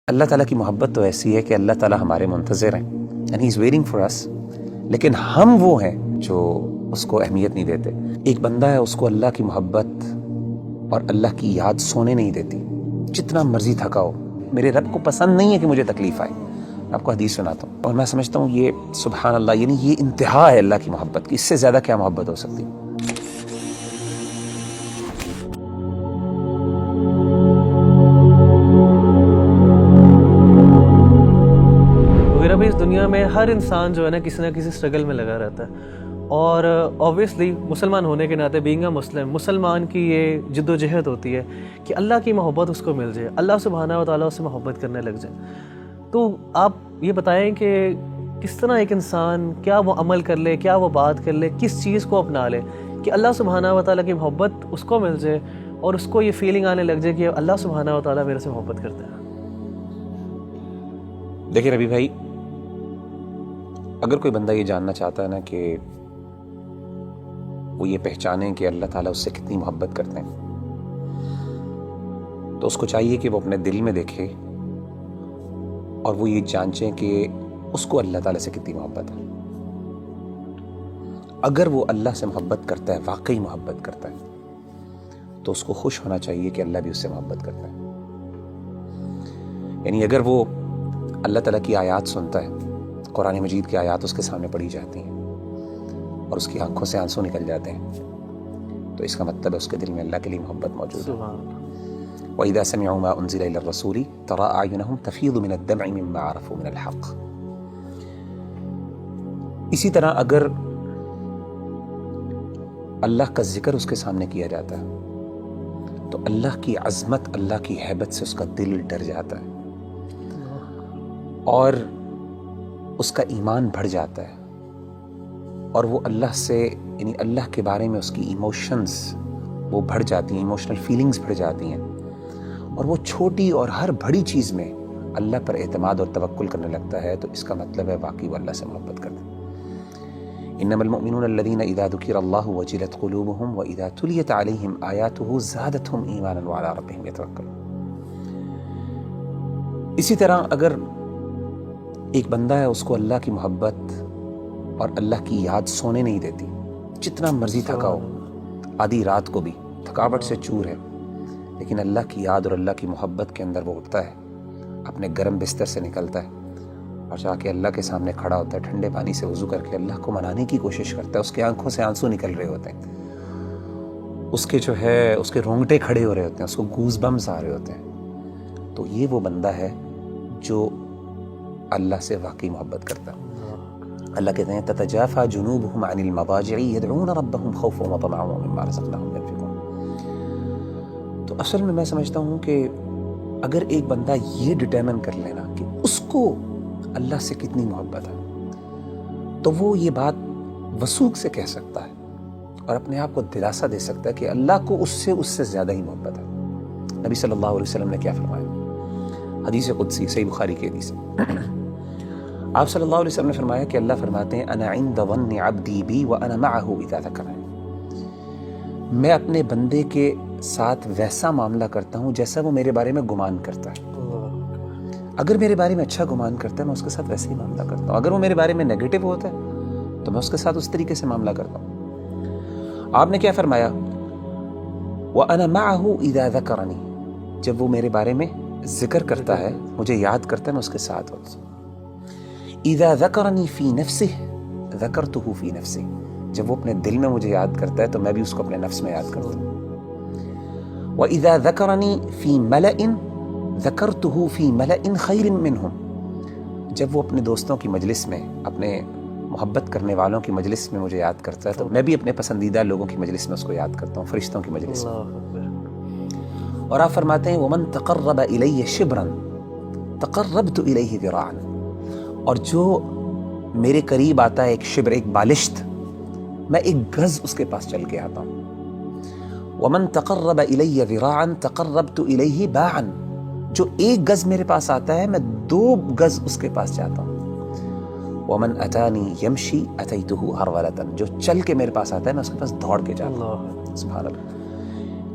اللہ تعالیٰ کی محبت تو ایسی ہے کہ اللہ تعالیٰ ہمارے منتظر ہیں and he is waiting for us, لیکن ہم وہ ہیں جو اس کو اہمیت نہیں دیتے۔ ایک بندہ ہے، اس کو اللہ کی محبت اور اللہ کی یاد سونے نہیں دیتی، جتنا مرضی تھکا ہو۔ میرے رب کو پسند نہیں ہے کہ مجھے تکلیف آئے۔ آپ کو حدیث سناتا ہوں اور میں سمجھتا ہوں یہ سبحان اللہ، یعنی یہ انتہا ہے اللہ کی محبت کی، اس سے زیادہ کیا محبت ہو سکتی۔ اس دنیا میں ہر انسان جو ہے نا کسی نہ کسی اسٹرگل میں لگا رہتا ہے، اور اوبویسلی مسلمان ہونے کے ناطے بینگ اے مسلمان کی یہ جد و جہد ہوتی ہے کہ اللہ کی محبت اس کو مل جائے، اللہ سبحانہ و تعالیٰ اس سے محبت کرنے لگ جائے۔ تو آپ یہ بتائیں کہ کس طرح ایک انسان کیا وہ عمل کر لے، کیا وہ بات کر لے، کس چیز کو اپنا لے کہ اللہ سبحانہ و تعالیٰ کی محبت اس کو مل جائے اور اس کو یہ فیلنگ آنے لگ جائے کہ اللہ سبحانہ و تعالیٰ میرے سے محبت کرتے ہیں۔ دیکھیں ربی بھائی، اگر کوئی بندہ یہ جاننا چاہتا ہے نا کہ وہ یہ پہچانے کہ اللہ تعالیٰ اس سے کتنی محبت کرتے ہیں، تو اس کو چاہیے کہ وہ اپنے دل میں دیکھے اور وہ یہ جانچیں کہ اس کو اللہ تعالیٰ سے کتنی محبت ہے۔ اگر وہ اللہ سے محبت کرتا ہے، واقعی محبت کرتا ہے، تو اس کو خوش ہونا چاہیے کہ اللہ بھی اس سے محبت کرتا ہے۔ یعنی اگر وہ اللہ تعالیٰ کی آیات سنتا ہے، قرآن مجید کی آیات اس کے سامنے پڑھی جاتی ہیں اور اس کی آنکھوں سے آنسو نکل جاتے ہیں، تو اس کا مطلب ہے اس کے دل میں اللہ کے لیے محبت موجود ہے۔ وَإِذَا سَمِعُوا مَا أُنزِلَ إِلَى الرَّسُولِ تَرَىٰ أَعْيُنَهُمْ تَفِيضُ مِنَ الدَّمْعِ مِمَّا عَرَفُوا مِنَ الْحَقِّ۔ اسی طرح اگر اللہ کا ذکر اس کے سامنے کیا جاتا ہے تو اللہ کی عظمت، اللہ کی ہیبت سے اس کا دل ڈر جاتا ہے اور اس کا ایمان بڑھ جاتا ہے، اور وہ اللہ سے، یعنی اللہ کے بارے میں اس کی ایموشنز وہ بڑھ جاتی ہیں، ایموشنل فیلنگز بڑھ جاتی ہیں، اور وہ چھوٹی اور ہر بڑی چیز میں اللہ پر اعتماد اور توکل کرنے لگتا ہے، تو اس کا مطلب ہے واقعی وہ اللہ سے محبت کرتا ہے۔ انما المؤمنون الذين اذا ذكر الله وجلت قلوبهم واذا تليت عليهم آياته زادتهم ایمانا وعلى ربهم يتوکلون۔ اسی طرح اگر ایک بندہ ہے، اس کو اللہ کی محبت اور اللہ کی یاد سونے نہیں دیتی، جتنا مرضی تھکا ہو، آدھی رات کو بھی تھکاوٹ سے چور ہے، لیکن اللہ کی یاد اور اللہ کی محبت کے اندر وہ اٹھتا ہے، اپنے گرم بستر سے نکلتا ہے اور جا کے اللہ کے سامنے کھڑا ہوتا ہے، ٹھنڈے پانی سے وضو کر کے اللہ کو منانے کی کوشش کرتا ہے، اس کے آنکھوں سے آنسو نکل رہے ہوتے ہیں، اس کے جو ہے اس کے رونگٹے کھڑے ہو رہے ہوتے ہیں، اس کو گوز بمز آ رہے ہوتے ہیں، تو یہ وہ بندہ ہے جو اللہ سے واقعی محبت کرتا ہے۔ اللہ کہتے ہیں تتجافى جنوبهم عن المضاجع يدعون ربهم خوفا وطمعا ومما رزقناهم ينفقون۔ تو اصل میں سمجھتا ہوں کہ اگر ایک بندہ یہ ڈٹرمن کر لینا کہ اس کو اللہ سے کتنی محبت ہے، تو وہ یہ بات وثوق سے کہہ سکتا ہے اور اپنے آپ کو دلاسا دے سکتا ہے کہ اللہ کو اس سے زیادہ ہی محبت ہے۔ نبی صلی اللہ علیہ وسلم نے کیا فرمایا؟ حدیث قدسی، صحیح بخاری کی حدیث۔ آپ صلی اللہ علیہ وسلم نے فرمایا کہ اللہ فرماتے ہیں انا عند ظن عبدی بی وانا معه اذا ذکرنی، میں اپنے بندے کے ساتھ ویسا معاملہ کرتا ہوں جیسا وہ میرے بارے میں گمان کرتا ہے۔ اگر میرے بارے میں اچھا گمان کرتا ہے، میں اس کے ساتھ ویسے ہی معاملہ کرتا ہوں، اگر وہ میرے بارے میں نیگیٹو ہوتا ہے تو میں اس کے ساتھ اس طریقے سے معاملہ کرتا ہوں۔ آپ نے کیا فرمایا؟ وانا معه اذا ذکرنی، جب وہ میرے بارے میں ذکر کرتا ہے، مجھے یاد کرتا ہے، میں اس کے ساتھ ہوتا ہوں۔ اذا ذکرنی فی نفسہ ذکرتہ فی نفسی، جب وہ اپنے دل میں مجھے یاد کرتا ہے تو میں بھی اس کو اپنے نفس میں یاد کرتا ہوں۔ وَإِذَا ذَكَرَنِي فِي مَلَئٍ ذَكَرْتُهُ فِي مَلَئٍ خَيْرٍ مِّنْهُمْ، جب وہ اپنے دوستوں کی مجلس میں، اپنے محبت کرنے والوں کی مجلس میں مجھے یاد کرتا ہے تو میں بھی اپنے پسندیدہ لوگوں کی مجلس میں اس کو یاد کرتا ہوں، فرشتوں کی مجلس میں۔ اور آپ فرماتے ہیں وَمَن تَقَرَّبَ إِلَيَّ شِبْرًا تَقَرَّبْتُ إِلَيْهِ ذِرَاعًا، اور جو میرے قریب آتا ہے ایک شبر، ایک بالشت، میں ایک گز اس کے پاس چل کے آتا ہوں۔ وَمَن تَقَرَّبَ إِلَيَّ ذِرَاعًا تَقَرَّبْتُ إِلَيْهِ بَاعًا، جو ایک گز میرے پاس آتا ہے میں 2 گز اس کے پاس جاتا ہوں۔ وَمَنْ أَتَانِي يَمْشِي أَتَيْتُهُ هَرْوَلَةً، جو چل کے میرے پاس آتا ہے میں اس کے پاس دوڑ کے جاتا ہوں۔ سبحان اللہ۔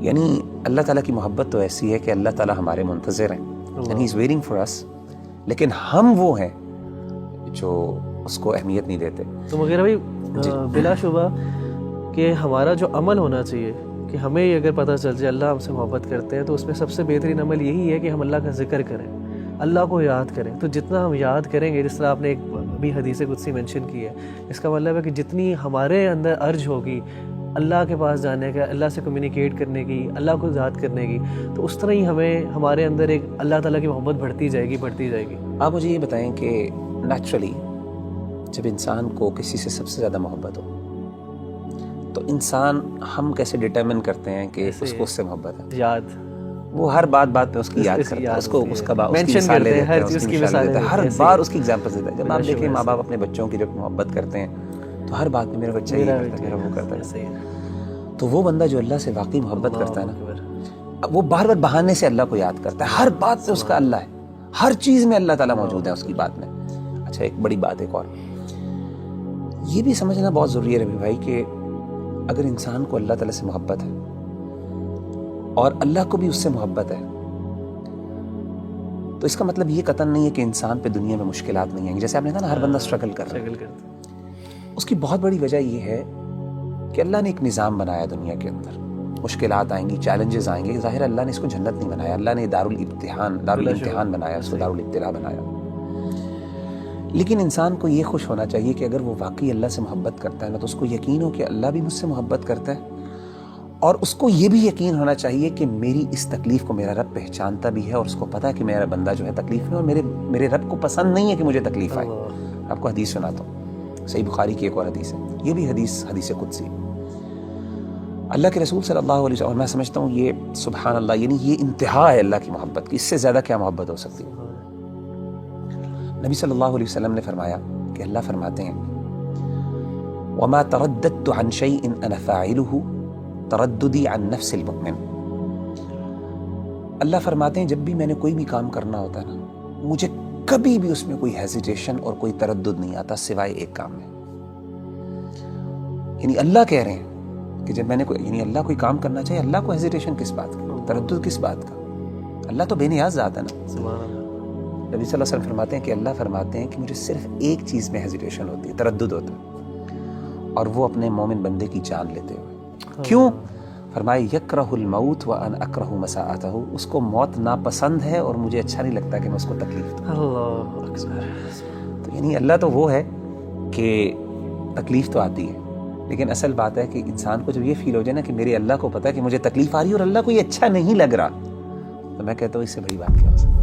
یعنی اللہ تعالیٰ کی محبت تو ایسی ہے کہ اللہ تعالیٰ ہمارے منتظر ہیں، and he is waiting for us. لیکن ہم وہ ہیں جو اس کو اہمیت نہیں دیتے. تو مغیرہ بھائی بلا شبہ کہ ہمارا جو عمل ہونا چاہیے کہ ہمیں یہ اگر پتہ چل جائے اللہ ہم سے محبت کرتے ہیں تو اس میں سب سے بہترین عمل یہی ہے کہ ہم اللہ کا ذکر کریں, اللہ کو یاد کریں. تو جتنا ہم یاد کریں گے, جس طرح آپ نے ایک بھی حدیث قدسی مینشن کی ہے, اس کا مطلب ہے کہ جتنی ہمارے اندر ارج ہوگی اللہ کے پاس جانے کا, اللہ سے کمیونیکیٹ کرنے کی, اللہ کو یاد کرنے کی, تو اس طرح ہی ہمارے اندر ایک اللہ تعالیٰ کی محبت بڑھتی جائے گی. آپ مجھے یہ بتائیں کہ نیچرلی جب انسان کو کسی سے سب سے زیادہ محبت ہو تو انسان ہم کیسے ڈٹرمن کرتے ہیں کہ اس کو اس سے محبت ہے؟ یاد, وہ ہر بات پہ اس کی یاد کرتا ہے, اس کو اس کا مثال دیتا ہے, ہر بار اس کی ایگزامپل دیتا ہے. جب آپ دیکھیں ماں باپ اپنے بچوں کی جب محبت کرتے ہیں تو ہر بات میں میرا بچہ یہ کرتا ہے, میرا وہ کرتا ہے. تو وہ بندہ جو اللہ سے واقعی محبت کرتا ہے نا, وہ بار بار بہانے سے اللہ کو یاد کرتا ہے. ہر بات پہ اس کا اللہ ہے, ہر چیز میں اللہ تعالیٰ موجود ہے اس کی بات میں. اچھا ایک بڑی بات ایک اور یہ بھی سمجھنا بہت ضروری ہے ربی بھائی کہ اگر انسان کو اللہ تعالیٰ سے محبت ہے اور اللہ کو بھی اس سے محبت ہے تو اس کا مطلب یہ قطعاً نہیں ہے کہ انسان پہ دنیا میں مشکلات نہیں آئیں گی. جیسے آپ نے کہا نا ہر بندہ اسٹرگل کر رہا ہے, اس کی بہت بڑی وجہ یہ ہے کہ اللہ نے ایک نظام بنایا دنیا کے اندر. مشکلات آئیں گی, چیلنجز آئیں گے. ظاہر اللہ نے اس کو جنت نہیں بنایا, اللہ نے دارالامتحان بنایا, اس کو دارالابتلاء بنایا. لیکن انسان کو یہ خوش ہونا چاہیے کہ اگر وہ واقعی اللہ سے محبت کرتا ہے نا تو اس کو یقین ہو کہ اللہ بھی مجھ سے محبت کرتا ہے, اور اس کو یہ بھی یقین ہونا چاہیے کہ میری اس تکلیف کو میرا رب پہچانتا بھی ہے, اور اس کو پتہ ہے کہ میرا بندہ جو ہے تکلیف میں, اور میرے رب کو پسند نہیں ہے کہ مجھے تکلیف آئے. آپ کو حدیث سناتا ہوں, صحیح بخاری کی ایک اور حدیث ہے, یہ بھی حدیث قدسی. اللہ کے رسول صلی اللہ علیہ وسلم, اور میں سمجھتا ہوں یہ سبحان اللہ, یعنی یہ انتہا ہے اللہ کی محبت کی, اس سے زیادہ کیا محبت ہو سکتی ہے. نبی صلی اللہ علیہ وسلم نے فرمایا کہ اللہ فرماتے ہیں وَمَا تَرَدَّدْتُ عَنْ شَيْءٍ أَنَا فَاعِلُهُ تَرَدُّدِي عَنْ نَفْسِ الْمُؤْمِنِ. اللہ فرماتے ہیں جب بھی میں نے کوئی بھی کام کرنا ہوتا ہے نا, مجھے کبھی بھی اس میں کوئی ہیزیٹیشن اور کوئی تردد نہیں آتا سوائے ایک کام میں. یعنی اللہ کہہ رہے ہیں کہ جب میں نے یعنی اللہ کوئی کام کرنا چاہیے, اللہ کو ہیزیٹیشن کس بات کا, تردد کس بات کا؟ اللہ تو بے نیاز ذات ہے نا. نبی صلی اللہ علیہ وسلم فرماتے ہیں کہ اللہ فرماتے ہیں کہ مجھے صرف ایک چیز میں ہیزیٹیشن ہوتی ہے, تردد ہوتا ہے, اور وہ اپنے مومن بندے کی جان لیتے ہوئے. کیوں؟ فرمائے یکرہ الموت وانا اکرہ مساءتہ, اس کو موت ناپسند ہے اور مجھے اچھا نہیں لگتا کہ میں اس کو تکلیف دوں. اللہ اکبر. تو یعنی اللہ تو وہ ہے کہ تکلیف تو آتی ہے, لیکن اصل بات ہے کہ انسان کو جب یہ فیل ہو جائے نا کہ میرے اللہ کو پتہ ہے کہ مجھے تکلیف آ رہی ہے اور اللہ کو یہ اچھا نہیں لگ رہا, تو میں کہتا ہوں اس سے بڑی بات کیا ہو سکتی ہے.